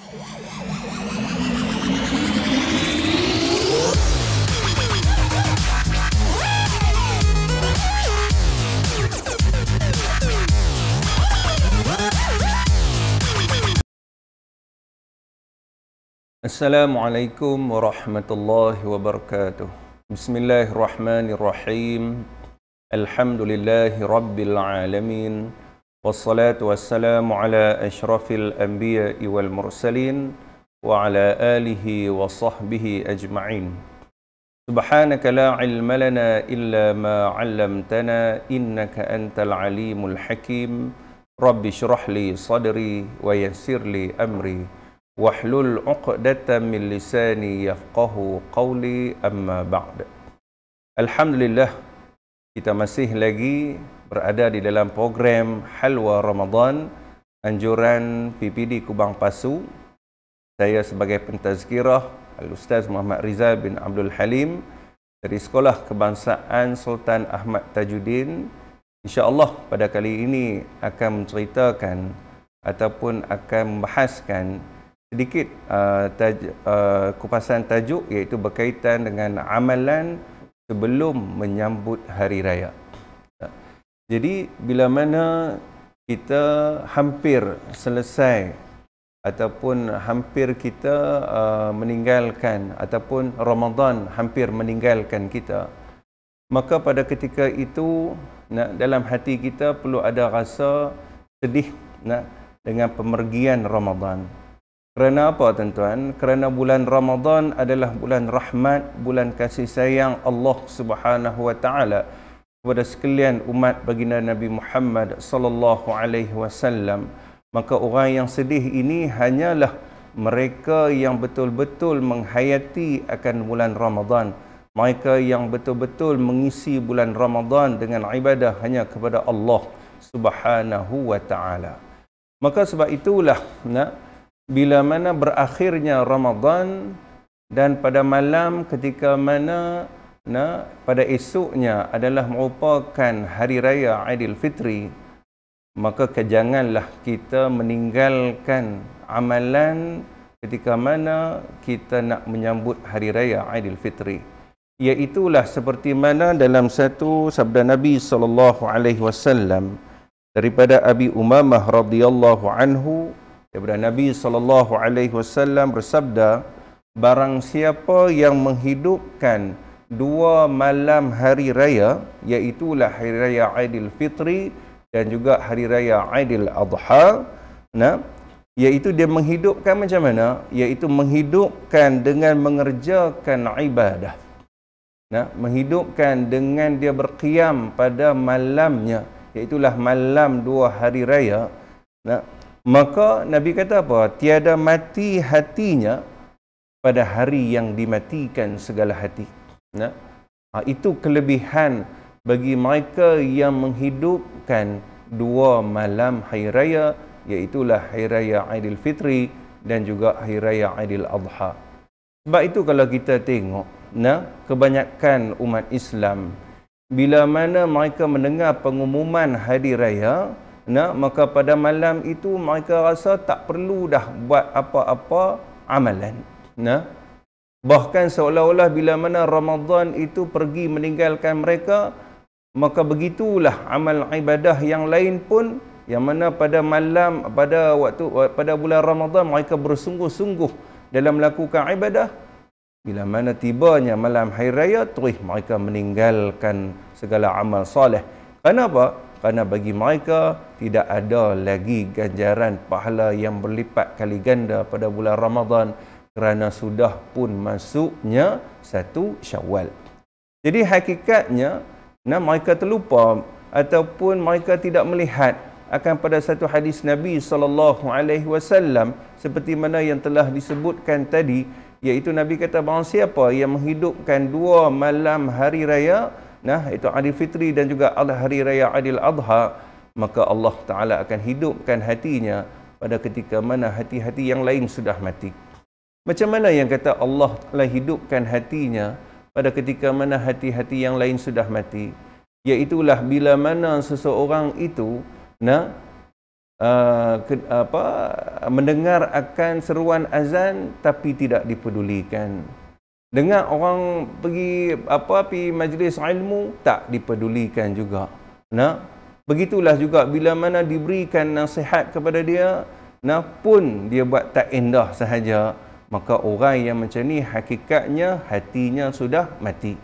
Assalamualaikum warahmatullahi wabarakatuh. Bismillahirrahmanirrahim. Alhamdulillahi rabbil alamin. Wassalatu wassalamu ala asyrafil anbiya'i wal mursalin wa ala alihi wa sahbihi ajma'in. Subhanaka la ilma lana illa ma 'allamtana innaka antal alimul hakim. Rabbi shrah li sadri wa yassir li amri. Wahlul 'uqdatam min lisani yafqahu qawli, amma ba'd. Alhamdulillah, kita masih lagi berada di dalam program Halwa Ramadan anjuran PPD Kubang Pasu. Saya sebagai pentazkirah Al-Ustaz Muhammad Rizal bin Abdul Halim dari Sekolah Kebangsaan Sultan Ahmad Tajuddin. InsyaAllah pada kali ini akan menceritakan ataupun akan membahaskan sedikit kupasan tajuk, iaitu berkaitan dengan amalan sebelum menyambut hari raya. Jadi bila mana kita hampir selesai ataupun hampir kita meninggalkan ataupun Ramadan hampir meninggalkan kita, maka pada ketika itu dalam hati kita perlu ada rasa sedih dengan pemergian Ramadan. Kerana apa tuan-tuan? Kerana bulan Ramadan adalah bulan rahmat, bulan kasih sayang Allah Subhanahu wa taala kepada sekalian umat baginda Nabi Muhammad sallallahu alaihi wasallam. Maka orang yang sedih ini hanyalah mereka yang betul-betul menghayati akan bulan Ramadan. Mereka yang betul-betul mengisi bulan Ramadan dengan ibadah hanya kepada Allah Subhanahu wa taala. Maka sebab itulah bila mana berakhirnya Ramadan dan pada malam ketika mana pada esoknya adalah merupakan hari raya Aidilfitri, maka janganlah kita meninggalkan amalan ketika mana kita nak menyambut hari raya Aidilfitri. Iaitulah seperti mana dalam satu sabda Nabi SAW daripada Abi Umamah radhiyallahu anhu, daripada Nabi SAW bersabda, barang siapa yang menghidupkan dua malam hari raya, iaitulah hari raya Aidilfitri dan juga hari raya Aidil Adha, iaitu dia menghidupkan macam mana? Iaitu menghidupkan dengan mengerjakan ibadah. Menghidupkan dengan dia berqiyam pada malamnya, iaitulah malam dua hari raya. Maka Nabi kata apa? Tiada mati hatinya pada hari yang dimatikan segala hati. Itu kelebihan bagi mereka yang menghidupkan dua malam hari raya, iaitulah hari raya Aidilfitri dan juga hari raya Aidil Adha. Sebab itu kalau kita tengok, kebanyakan umat Islam, bila mana mereka mendengar pengumuman hari raya, maka pada malam itu mereka rasa tak perlu dah buat apa-apa amalan. Bahkan seolah-olah bila mana Ramadan itu pergi meninggalkan mereka, maka begitulah amal ibadah yang lain pun, yang mana pada malam, pada bulan Ramadan mereka bersungguh-sungguh dalam melakukan ibadah. Bila mana tibanya malam hari raya, terus mereka meninggalkan segala amal soleh. Kenapa? Kerana bagi mereka tidak ada lagi ganjaran pahala yang berlipat kali ganda pada bulan Ramadan, kerana sudah pun masuknya 1 Syawal. Jadi hakikatnya mereka terlupa ataupun mereka tidak melihat akan pada satu hadis Nabi SAW seperti mana yang telah disebutkan tadi, iaitu Nabi kata, barang siapa yang menghidupkan dua malam hari raya, itu Aidilfitri dan juga hari raya Aidil Adha, maka Allah Ta'ala akan hidupkan hatinya pada ketika mana hati-hati yang lain sudah mati. Macam mana yang kata Allah telah hidupkan hatinya pada ketika mana hati-hati yang lain sudah mati? Iaitulah bila mana seseorang itu mendengar akan seruan azan tapi tidak dipedulikan. Dengar orang pergi majlis ilmu tak dipedulikan juga. Nah, begitulah juga bila mana diberikan nasihat kepada dia, nah pun dia buat tak indah sahaja, maka orang yang macam ni hakikatnya hatinya sudah mati.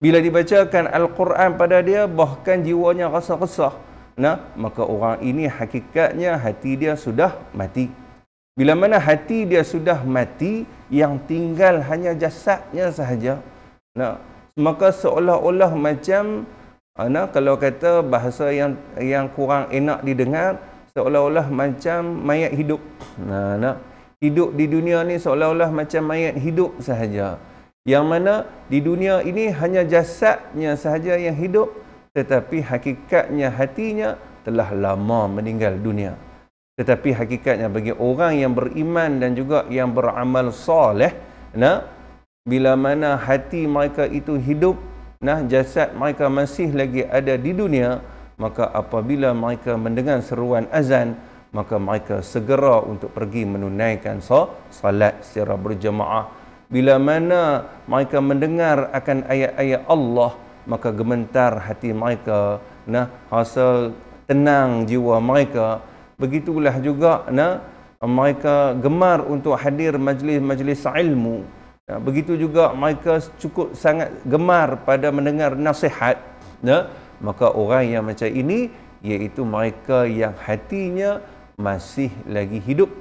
Bila dibacakan Al-Quran pada dia, bahkan jiwanya rasa resah, nah maka orang ini hakikatnya hati dia sudah mati. Bila mana hati dia sudah mati, yang tinggal hanya jasadnya sahaja. Nah, maka seolah-olah macam kalau kata bahasa yang kurang enak didengar, seolah-olah macam mayat hidup. Nah, hidup di dunia ni seolah-olah macam mayat hidup sahaja. Yang mana di dunia ini hanya jasadnya sahaja yang hidup, tetapi hakikatnya hatinya telah lama meninggal dunia. Tetapi hakikatnya bagi orang yang beriman dan juga yang beramal soleh, nah, bila mana hati mereka itu hidup, nah, jasad mereka masih lagi ada di dunia, maka apabila mereka mendengar seruan azan, maka mereka segera untuk pergi menunaikan salat secara berjemaah. Bila mana mereka mendengar akan ayat-ayat Allah, maka gemetar hati mereka, nah, rasa tenang jiwa mereka. Begitulah juga mereka gemar untuk hadir majlis-majlis ilmu. Begitu juga mereka cukup sangat gemar pada mendengar nasihat. Maka orang yang macam ini, iaitu mereka yang hatinya masih lagi hidup.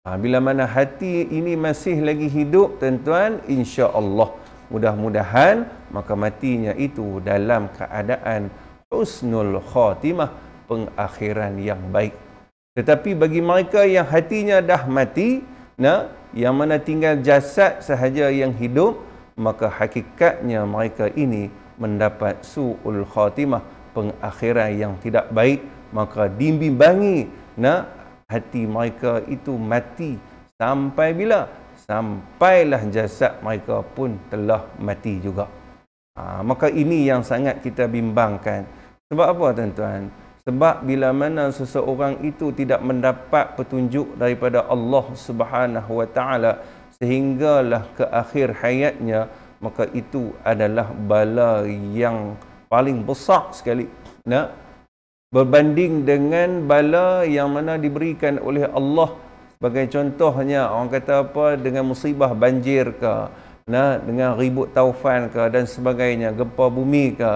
Bila mana hati ini masih lagi hidup, tuan-tuan, insya-Allah, mudah-mudahan maka matinya itu dalam keadaan husnul khatimah, pengakhiran yang baik. Tetapi bagi mereka yang hatinya dah mati, nah, yang mana tinggal jasad sahaja yang hidup, maka hakikatnya mereka ini mendapat su'ul khatimah, pengakhiran yang tidak baik. Maka dibimbangi, nah, hati mereka itu mati sampai bila? Sampailah jasad mereka pun telah mati juga. Maka ini yang sangat kita bimbangkan. Sebab apa, tuan-tuan? Sebab bila mana seseorang itu tidak mendapat petunjuk daripada Allah Subhanahu wa taala sehinggalah ke akhir hayatnya, maka itu adalah bala yang paling besar sekali. Nah, berbanding dengan bala yang mana diberikan oleh Allah, sebagai contohnya orang kata apa, dengan musibah banjir ke, nah, dengan ribut taufan ke dan sebagainya, gempa bumi ke.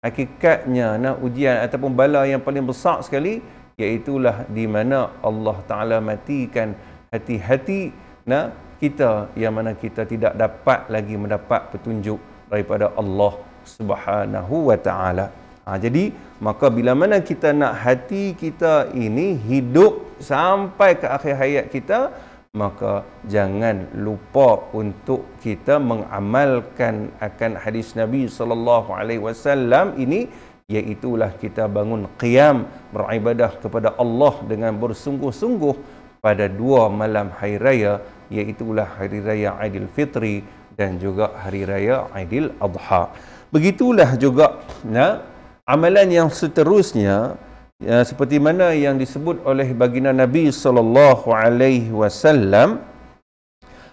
Hakikatnya ujian ataupun bala yang paling besar sekali, iaitulah di mana Allah Ta'ala matikan hati-hati kita, yang mana kita tidak dapat lagi mendapat petunjuk daripada Allah Subhanahu wa Ta'ala. Jadi maka bila mana kita nak hati kita ini hidup sampai ke akhir hayat kita, maka jangan lupa untuk kita mengamalkan akan hadis Nabi SAW ini, iaitulah kita bangun qiyam, beribadah kepada Allah dengan bersungguh-sungguh pada 2 malam hari raya, iaitulah hari raya Aidil Fitri dan juga hari raya Aidil Adha. Begitulah juga amalan yang seterusnya, seperti mana yang disebut oleh baginda Nabi SAW,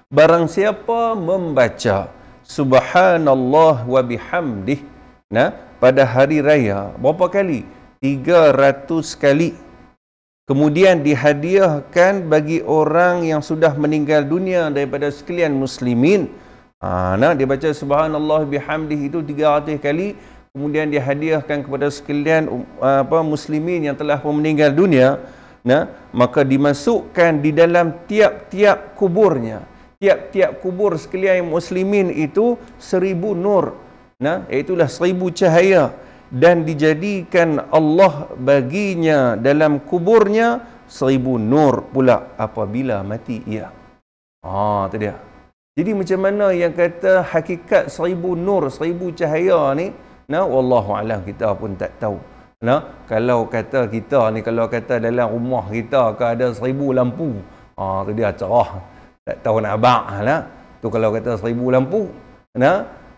barang siapa membaca subhanallah wa bihamdih pada hari raya berapa kali? 300 kali. Kemudian dihadiahkan bagi orang yang sudah meninggal dunia daripada sekalian muslimin. Dia baca subhanallah bihamdih itu 300 kali. Kemudian dihadiahkan kepada sekalian muslimin yang telah meninggal dunia, maka dimasukkan di dalam tiap-tiap kuburnya. Tiap-tiap kubur sekalian muslimin itu 1000 nur, iaitulah 1000 cahaya, dan dijadikan Allah baginya dalam kuburnya 1000 nur pula apabila mati ia. Itu dia. Jadi macam mana yang kata hakikat 1000 nur, 1000 cahaya ni? Wallahu alam, kita pun tak tahu. Kalau kata kita ni, kalau kata dalam rumah kita ke ada 1000 lampu, tu dia cerah. Tak tahu nak abang lah. Tu kalau kata 1000 lampu.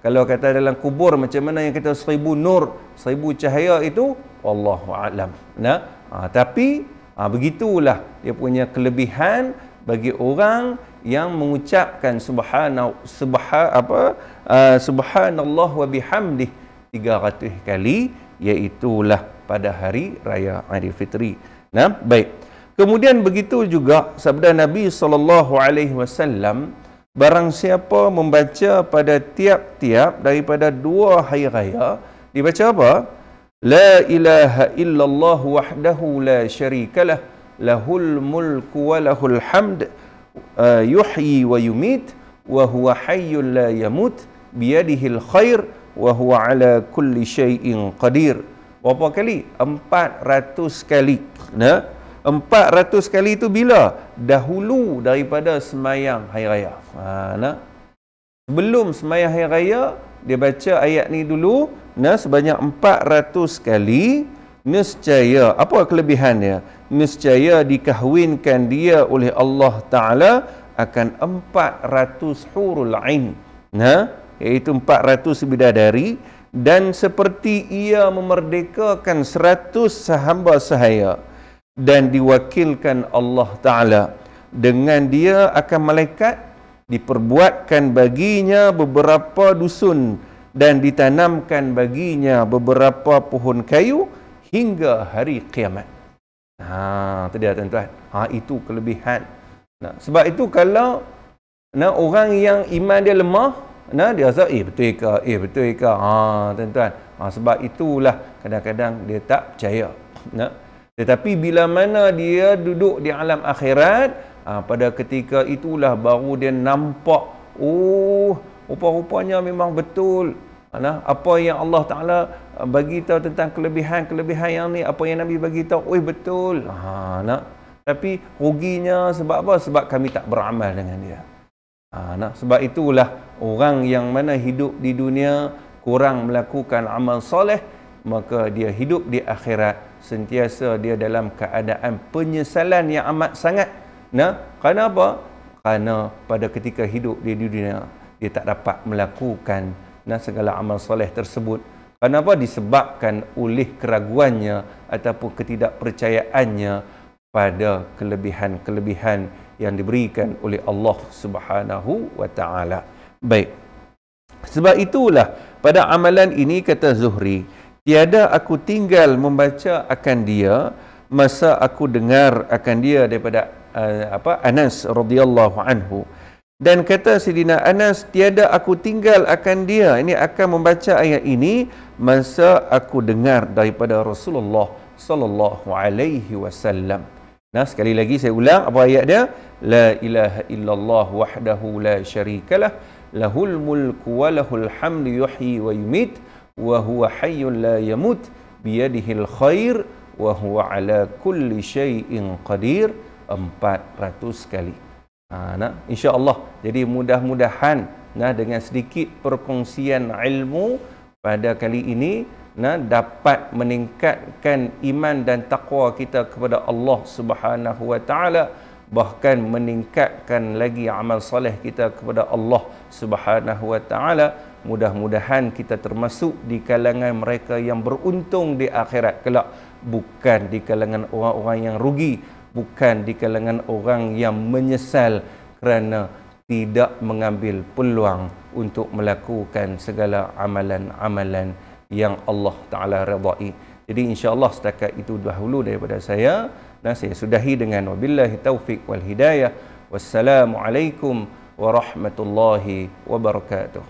Kalau kata dalam kubur macam mana yang kata 1000 nur, 1000 cahaya itu, wallahu alam. Tapi Begitulah dia punya kelebihan bagi orang yang mengucapkan subhanallah wa bihamdih 300 kali, iaitulah pada hari raya Aidilfitri. Nah, baik. Kemudian begitu juga sabda Nabi SAW, barang siapa membaca pada tiap-tiap daripada 2 hari raya, dibaca apa? La ilaha illallah wahdahu la syarikalah, lahul mulku wa lahul hamd, yuhyi wa yumit, wa huwa hayyul la yamut, biyadihil khair, wa huwa ala kulli syai'in qadir. Berapa kali? 400 kali. Nah, 400 kali itu bila? Dahulu daripada semayang hari raya. Nah, sebelum semayang hari raya, dia baca ayat ni dulu, nah, sebanyak 400 kali, nescaya, apa kelebihannya? Nescaya dikahwinkan dia oleh Allah Ta'ala akan 400 hurul ain. Nah, iaitu 400 bidadari, dan seperti ia memerdekakan 100 hamba sahaya dan diwakilkan Allah Ta'ala, dengan dia akan malaikat diperbuatkan baginya beberapa dusun dan ditanamkan baginya beberapa pohon kayu hingga hari kiamat. Itu dia tuan-tuan. Itu kelebihan. Nah, sebab itu kalau orang yang iman dia lemah, dia rasa betul ke? Tuan-tuan. Sebab itulah kadang-kadang dia tak percaya. Tetapi bila mana dia duduk di alam akhirat, pada ketika itulah baru dia nampak, rupa-rupanya memang betul. Apa yang Allah Ta'ala bagi tahu tentang kelebihan-kelebihan yang ni, apa yang Nabi bagi tahu, betul. Tapi ruginya sebab apa? Sebab kami tak beramal dengan dia. Sebab itulah orang yang mana hidup di dunia kurang melakukan amal soleh, maka dia hidup di akhirat sentiasa dia dalam keadaan penyesalan yang amat sangat. Kerana apa? Kerana pada ketika hidup di dunia dia tak dapat melakukan segala amal soleh tersebut. Kenapa? Disebabkan oleh keraguannya ataupun ketidakpercayaannya pada kelebihan-kelebihan yang diberikan oleh Allah Subhanahu wa Ta'ala. Baik. Sebab itulah pada amalan ini, kata Zuhri, tiada aku tinggal membaca akan dia masa aku dengar akan dia daripada Anas radhiyallahu anhu. Dan kata Sayyidina Anas, tiada aku tinggal akan dia, ini akan membaca ayat ini masa aku dengar daripada Rasulullah sallallahu alaihi wasallam. Sekali lagi saya ulang apa ayat dia? La ilaha illallah wahdahu la syarikalah, lahul mulku wa lahul hamdu yuhyi wa yumit, wa huwa hayyun la yamut, biyadihil khair, wa huwa ala kulli syai'in qadir. 400 kali. InsyaAllah. Jadi mudah-mudahan dengan sedikit perkongsian ilmu pada kali ini dapat meningkatkan iman dan taqwa kita kepada Allah Subhanahu wa Ta'ala, bahkan meningkatkan lagi amal soleh kita kepada Allah Subhanahu wa Ta'ala. Mudah-mudahan kita termasuk di kalangan mereka yang beruntung di akhirat kelak, bukan di kalangan orang-orang yang rugi, bukan di kalangan orang yang menyesal kerana tidak mengambil peluang untuk melakukan segala amalan-amalan yang Allah Ta'ala redai. Jadi insya-Allah setakat itu dahulu daripada saya. Saya sudahi dengan wabillahi taufiq wal hidayah. Wassalamualaikum warahmatullahi wabarakatuh.